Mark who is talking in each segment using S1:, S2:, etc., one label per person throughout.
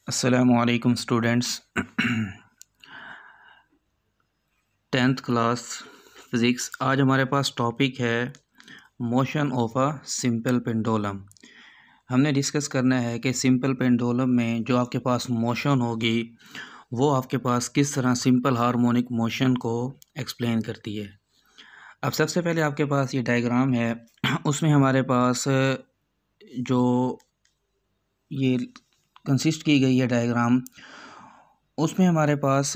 S1: अस्सलामुअलैकुम students. 10th class physics. आज हमारे पास टॉपिक है motion of a simple pendulum. हमने डिस्कस करना है कि सिंपल पेंडुलम में जो आपके पास मोशन होगी वो आपके पास किस तरह सिंपल हार्मोनिक मोशन को एक्सप्लेन करती है। अब सबसे पहले आपके पास ये डायग्राम है, उसमें हमारे पास जो ये कंसिस्ट की गई है डायग्राम, उसमें हमारे पास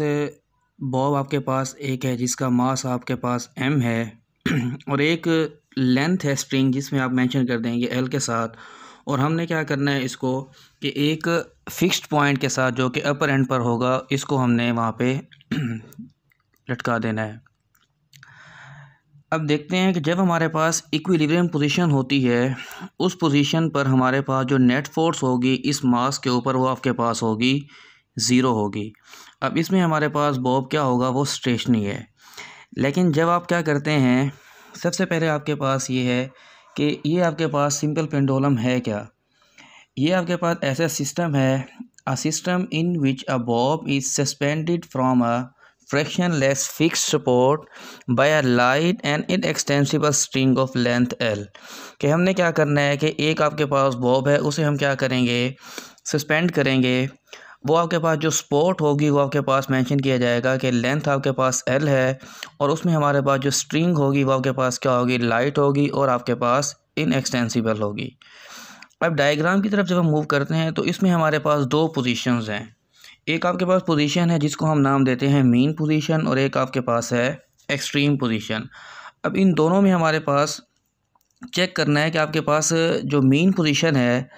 S1: बॉब आपके पास एक है जिसका मास आपके पास m है और एक लेंथ है स्ट्रिंग जिसमें आप मेंशन कर देंगे l के साथ। और हमने क्या करना है इसको कि एक फिक्स्ड पॉइंट के साथ जो कि अपर एंड पर होगा इसको हमने वहाँ पे लटका देना है। अब देखते हैं कि जब हमारे पास इक्विलिब्रियम पोजीशन होती है उस पोजीशन पर हमारे पास जो नेट फोर्स होगी इस मास के ऊपर वो आपके पास होगी ज़ीरो होगी। अब इसमें हमारे पास बॉब क्या होगा, वो स्टेशनरी है। लेकिन जब आप क्या करते हैं, सबसे पहले आपके पास ये है कि ये आपके पास सिंपल पेंडुलम है क्या। ये आपके पास ऐसा सिस्टम है, a system in which a Bob is suspended from a frictionless fixed support by a light and inextensible string of length L। कि हमने क्या करना है कि एक आपके पास बॉब है उसे हम क्या करेंगे, सस्पेंड करेंगे। वो आपके पास जो स्पोर्ट होगी वो आपके पास मेंशन किया जाएगा कि लेंथ आपके पास L है और उसमें हमारे पास जो स्ट्रिंग होगी वो आपके पास क्या होगी, लाइट होगी और आपके पास इनएक्सटेंसिबल होगी। अब डायग्राम की तरफ जब हम मूव करते हैं तो इसमें हमारे पास दो पोजीशंस हैं। एक आपके पास पोजीशन है जिसको हम नाम देते हैं मीन पोजीशन और एक आपके पास है एक्सट्रीम पोजीशन। अब इन दोनों में हमारे पास चेक करना है कि आपके पास जो मीन पोजीशन है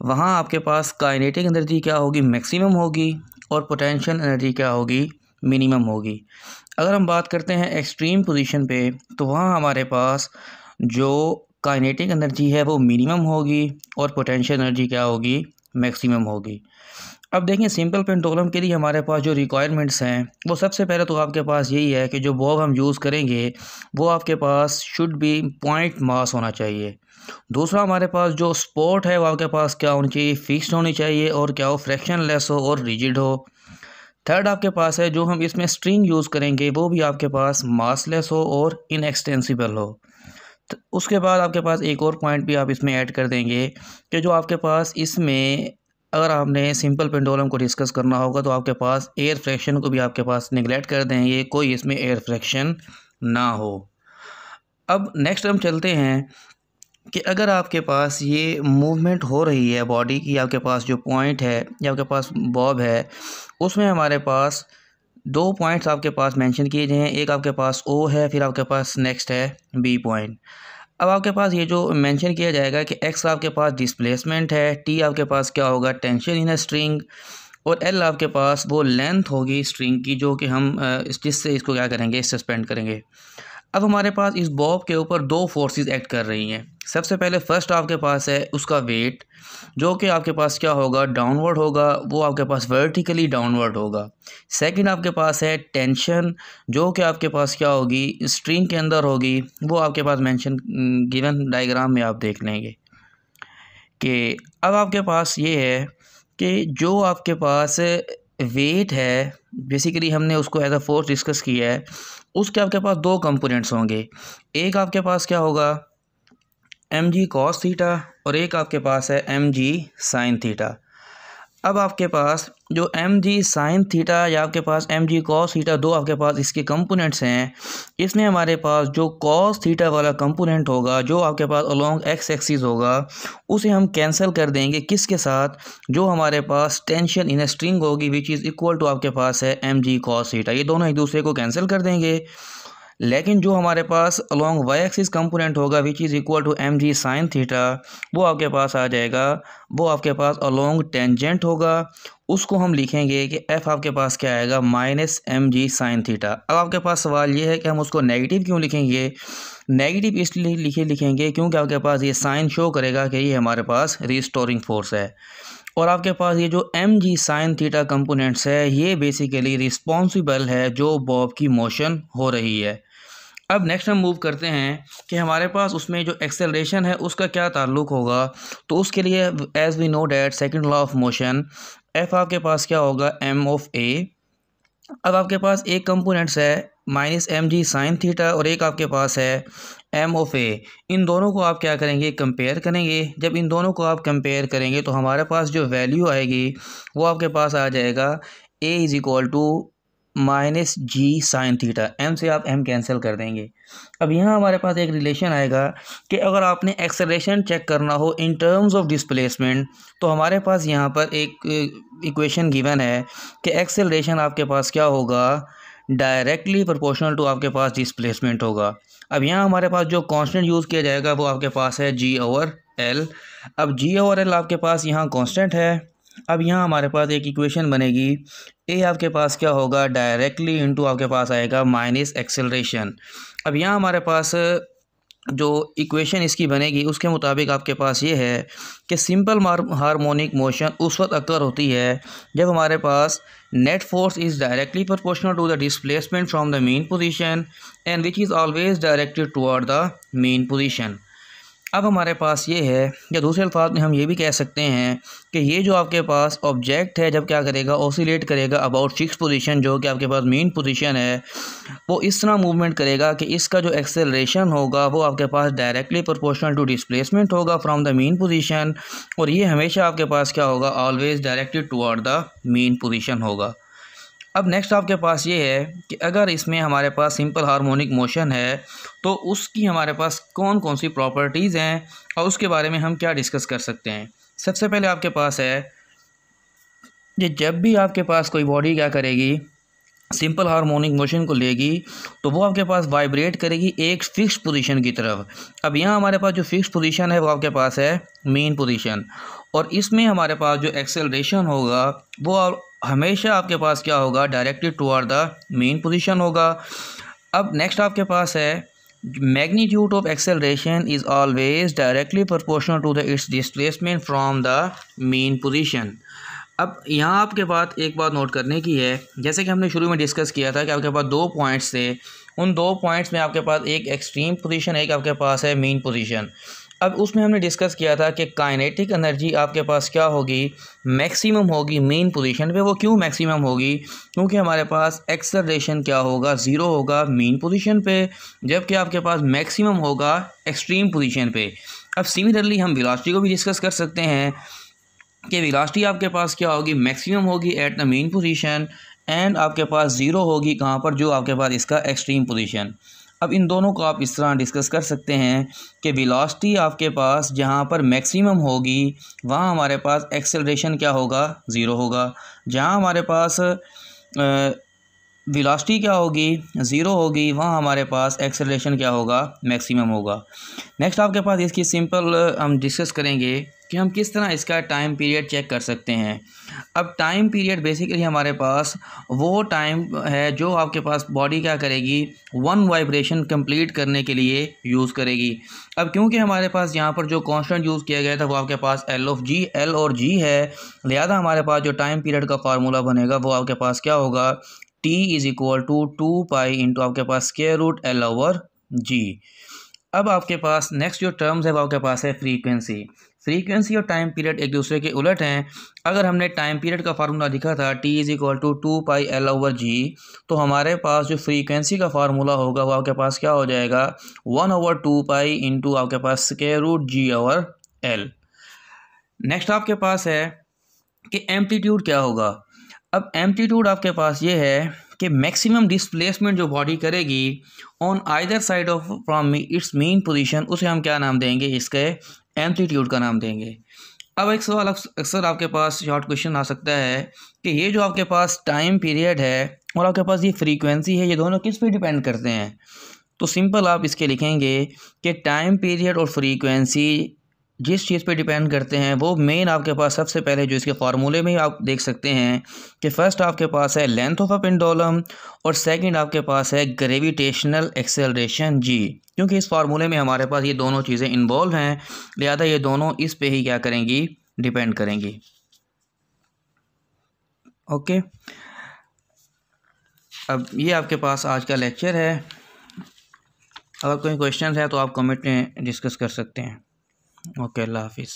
S1: वहाँ आपके पास काइनेटिक एनर्जी क्या होगी, मैक्सिमम होगी, और पोटेंशियल एनर्जी क्या होगी, मिनिमम होगी। अगर हम बात करते हैं एक्सट्रीम पोजीशन पे तो वहाँ हमारे पास जो काइनेटिक एनर्जी है वो मिनिमम होगी और पोटेंशियल एनर्जी क्या होगी, मैक्सिमम होगी। अब देखें सिंपल पेंडुलम के लिए हमारे पास जो रिक्वायरमेंट्स हैं वो सबसे पहले तो आपके पास यही है कि जो बॉब हम यूज़ करेंगे वो आपके पास शुड बी पॉइंट मास होना चाहिए। दूसरा हमारे पास जो स्पोर्ट है वो आपके पास क्या होनी चाहिए, फिक्स्ड होनी चाहिए और क्या हो, फ्रैक्शन लेस हो और रिजिड हो। थर्ड आपके पास है जो हम इसमें स्ट्रिंग यूज़ करेंगे वो भी आपके पास मासलेस हो और इनएक्सटेंसिबल हो। तो उसके बाद आपके पास एक और पॉइंट भी आप इसमें ऐड कर देंगे कि जो आपके पास इसमें अगर आपने सिंपल पेंडुलम को डिस्कस करना होगा तो आपके पास एयर फ्रैक्शन को भी आपके पास निगलेक्ट कर देंगे, कोई इसमें एयर फ्रैक्शन ना हो। अब नेक्स्ट हम चलते हैं कि अगर आपके पास ये मूवमेंट हो रही है बॉडी की, आपके पास जो पॉइंट है या आपके पास बॉब है उसमें हमारे पास दो पॉइंट्स आपके पास मेंशन किए गए हैं। एक आपके पास ओ है, फिर आपके पास नेक्स्ट है बी पॉइंट। अब आपके पास ये जो मेंशन किया जाएगा कि एक्स आपके पास डिस्प्लेसमेंट है, टी आपके पास क्या होगा, टेंशन इन अ स्ट्रिंग, और एल आपके पास वो लेंथ होगी स्ट्रिंग की जो कि हम जिससे इसको क्या करेंगे, सस्पेंड करेंगे। अब हमारे पास इस बॉब के ऊपर दो फोर्सेस एक्ट कर रही हैं। सबसे पहले फर्स्ट आपके पास है उसका वेट जो कि आपके पास क्या होगा, डाउनवर्ड होगा, वो आपके पास वर्टिकली डाउनवर्ड होगा। सेकंड आपके पास है टेंशन जो कि आपके पास क्या होगी, स्ट्रिंग के अंदर होगी, वो आपके पास मेंशन गिवन डायग्राम में आप देख लेंगे कि अब आपके पास ये है कि जो आपके पास वेट है, बेसिकली हमने उसको एज अ फोर्स डिस्कस किया है, उसके आपके पास दो कंपोनेंट्स होंगे। एक आपके पास क्या होगा, एम जी कॉस थीटा, और एक आपके पास है एम जी साइन थीटा। अब आपके पास जो एम जी साइन थीटा या आपके पास एम जी कॉस थीटा, दो आपके पास इसके कंपोनेंट्स हैं। इसमें हमारे पास जो कॉस थीटा वाला कंपोनेंट होगा जो आपके पास अलोंग एक्स एक्सिस होगा उसे हम कैंसिल कर देंगे किसके साथ, जो हमारे पास टेंशन इन स्ट्रिंग होगी विच इज़ इक्वल टू आपके पास है एम जी कॉस थीटा। ये दोनों एक दूसरे को कैंसिल कर देंगे। लेकिन जो हमारे पास अलोंग वाई एक्सिस कंपोनेंट होगा which is equal to M G sine theta, वो आपके पास आ जाएगा, वो आपके पास अलोंग टेंजेंट होगा। उसको हम लिखेंगे कि एफ आपके पास क्या आएगा, minus M G sine theta. अब आपके पास सवाल ये है कि हम उसको नेगेटिव क्यों लिखेंगे। नेगेटिव इसलिए लिखेंगे क्योंकि आपके पास ये साइन शो करेगा कि ये हमारे पास रिस्टोरिंग फोर्स है, और आपके पास ये जो M G sine theta components है ये बेसिकली रिस्पॉन्सिबल है जो बॉब की मोशन हो रही है। अब नेक्स्ट हम मूव करते हैं कि हमारे पास उसमें जो एक्सेलरेशन है उसका क्या ताल्लुक होगा। तो उसके लिए as we know that second law of motion, F आपके पास क्या होगा एम ऑफ ए। अब आपके पास एक कंपोनेंट्स है minus M G sine theta और एक आपके पास है एम ऑफ ए। इन दोनों को आप क्या करेंगे, कंपेयर करेंगे। जब इन दोनों को आप कंपेयर करेंगे तो हमारे पास जो वैल्यू आएगी वो आपके पास आ जाएगा a is equal to minus g sine theta. M से आप एम कैंसिल कर देंगे। अब यहाँ हमारे पास एक रिलेशन आएगा कि अगर आपने एक्सेलरेशन चेक करना हो इन टर्म्स ऑफ डिस्प्लेसमेंट तो हमारे पास यहाँ पर एक इक्वेशन गिवन है कि एक्सेलरेशन आपके पास क्या होगा, डायरेक्टली प्रोपोर्शनल टू आपके पास डिस्प्लेसमेंट होगा। अब यहाँ हमारे पास जो कांस्टेंट यूज़ किया जाएगा वो आपके पास है जी ओवर एल। अब जी ओवर एल आपके पास यहाँ कांस्टेंट है। अब यहाँ हमारे पास एक इक्वेशन बनेगी, ए आपके पास क्या होगा, डायरेक्टली इनटू आपके पास आएगा माइनस एक्सेलरेशन। अब यहाँ हमारे पास जो इक्वेशन इसकी बनेगी उसके मुताबिक आपके पास ये है कि सिंपल हार्मोनिक मोशन उस वक्त अकर होती है जब हमारे पास net force is directly proportional to the displacement from the mean position and which is always directed toward the mean position. अब हमारे पास ये है, या दूसरे अल्फाज में हम ये भी कह सकते हैं कि ये जो आपके पास ऑब्जेक्ट है जब क्या करेगा, ऑसिलेट करेगा अबाउट फिक्स पोजीशन, जो कि आपके पास मेन पोजीशन है, वो इस तरह मूवमेंट करेगा कि इसका जो एक्सेलरेशन होगा वो आपके पास डायरेक्टली प्रोपोर्शनल टू डिस्प्लेसमेंट होगा फ्रॉम द मेन पोजीशन, और ये हमेशा आपके पास क्या होगा, always directed toward the mean position होगा। अब नेक्स्ट आपके पास ये है कि अगर इसमें हमारे पास सिंपल हार्मोनिक मोशन है तो उसकी हमारे पास कौन कौन सी प्रॉपर्टीज़ हैं और उसके बारे में हम क्या डिस्कस कर सकते हैं। सबसे पहले आपके पास है कि जब भी आपके पास कोई बॉडी क्या करेगी, सिंपल हार्मोनिक मोशन को लेगी तो वो आपके पास वाइब्रेट करेगी एक फ़िक्स पोजीशन की तरफ। अब यहाँ हमारे पास जो फ़िक्स पोजीशन है वो आपके पास है मेन पोजीशन, और इसमें हमारे पास जो एक्सेलरेशन होगा वो हमेशा आपके पास क्या होगा, directed toward the mean position होगा। अब नेक्स्ट आपके पास है magnitude of acceleration is always directly proportional to the its displacement from the mean position. अब यहाँ आपके पास एक बात नोट करने की है, जैसे कि हमने शुरू में डिस्कस किया था कि आपके पास 2 पॉइंट्स थे, उन 2 पॉइंट्स में आपके पास एक एक्सट्रीम पोजीशन, एक आपके पास है मेन पोजीशन। अब उसमें हमने डिस्कस किया था कि काइनेटिक एनर्जी आपके पास क्या होगी, मैक्सिमम होगी मेन पोजीशन पे। वो क्यों मैक्सिमम होगी, क्योंकि हमारे पास एक्सेलरेशन क्या होगा, ज़ीरो होगा मेन पोजीशन पे, जबकि आपके पास मैक्सिमम होगा एक्सट्रीम पोजीशन पे। अब सिमिलरली हम वेलोसिटी को भी डिस्कस कर सकते हैं कि वेलोसिटी आपके पास क्या होगी, मैक्सिमम होगी at the mean position and आपके पास ज़ीरो होगी कहाँ पर, जो आपके पास इसका एक्सट्रीम पोजीशन। अब इन दोनों को आप इस तरह डिस्कस कर सकते हैं कि वेलोसिटी आपके पास जहाँ पर मैक्सिमम होगी वहाँ हमारे पास एक्सेलरेशन क्या होगा, ज़ीरो होगा। जहाँ हमारे पास वेलोसिटी क्या होगी, ज़ीरो होगी, वहाँ हमारे पास एक्सेलरेशन क्या होगा, मैक्सिमम होगा। नेक्स्ट आपके पास इसकी सिंपल हम डिस्कस करेंगे कि हम किस तरह इसका टाइम पीरियड चेक कर सकते हैं। अब टाइम पीरियड बेसिकली हमारे पास वो टाइम है जो आपके पास बॉडी क्या करेगी, वन वाइब्रेशन कंप्लीट करने के लिए यूज़ करेगी। अब क्योंकि हमारे पास यहाँ पर जो कांस्टेंट यूज़ किया गया था वो आपके पास एल ऑफ जी, एल और जी है, लिहाजा हमारे पास जो टाइम पीरियड का फार्मूला बनेगा वो आपके पास क्या होगा, T is equal to 2 pi into आपके पास square root L over g. अब आपके पास नेक्स्ट जो टर्म्स है वो आपके पास है फ्रीक्वेंसी और टाइम पीरियड एक दूसरे के उलट हैं। अगर हमने टाइम पीरियड का फार्मूला लिखा था T is equal to 2 pi L over G, तो हमारे पास जो फ्रीक्वेंसी का फार्मूला होगा वो आपके पास क्या हो जाएगा, 1/2 पाई इंटू आपके पास स्क्वायर रूट जी ओवर एल। नेक्स्ट आपके पास है कि एम्पलीट्यूड क्या होगा। अब एम्पलीट्यूड आपके पास ये है कि मैक्सिमम डिस्प्लेसमेंट जो बॉडी करेगी on either side of from its main position, उसे हम क्या नाम देंगे, इसके एम्पलीट्यूड का नाम देंगे। अब एक सवाल अक्सर आपके पास शॉर्ट क्वेश्चन आ सकता है कि ये जो आपके पास टाइम पीरियड है और आपके पास ये फ्रीक्वेंसी है, ये दोनों किस पे डिपेंड करते हैं। तो सिंपल आप इसके लिखेंगे कि टाइम पीरियड और फ्रीक्वेंसी जिस चीज़ पे डिपेंड करते हैं वो मेन आपके पास सबसे पहले जो इसके फार्मूले में आप देख सकते हैं कि फर्स्ट आपके पास है लेंथ ऑफ अ पेंडुलम और सेकंड आपके पास है ग्रेविटेशनल एक्सेलरेशन जी। क्योंकि इस फार्मूले में हमारे पास ये दोनों चीज़ें इन्वॉल्व हैं, लिहाजा ये दोनों इस पे ही क्या करेंगी, डिपेंड करेंगी। ओके, अब ये आपके पास आज का लेक्चर है। अगर कोई क्वेश्चन है तो आप कमेंट में डिस्कस कर सकते हैं। ओके, अल्लाह हाफिज़।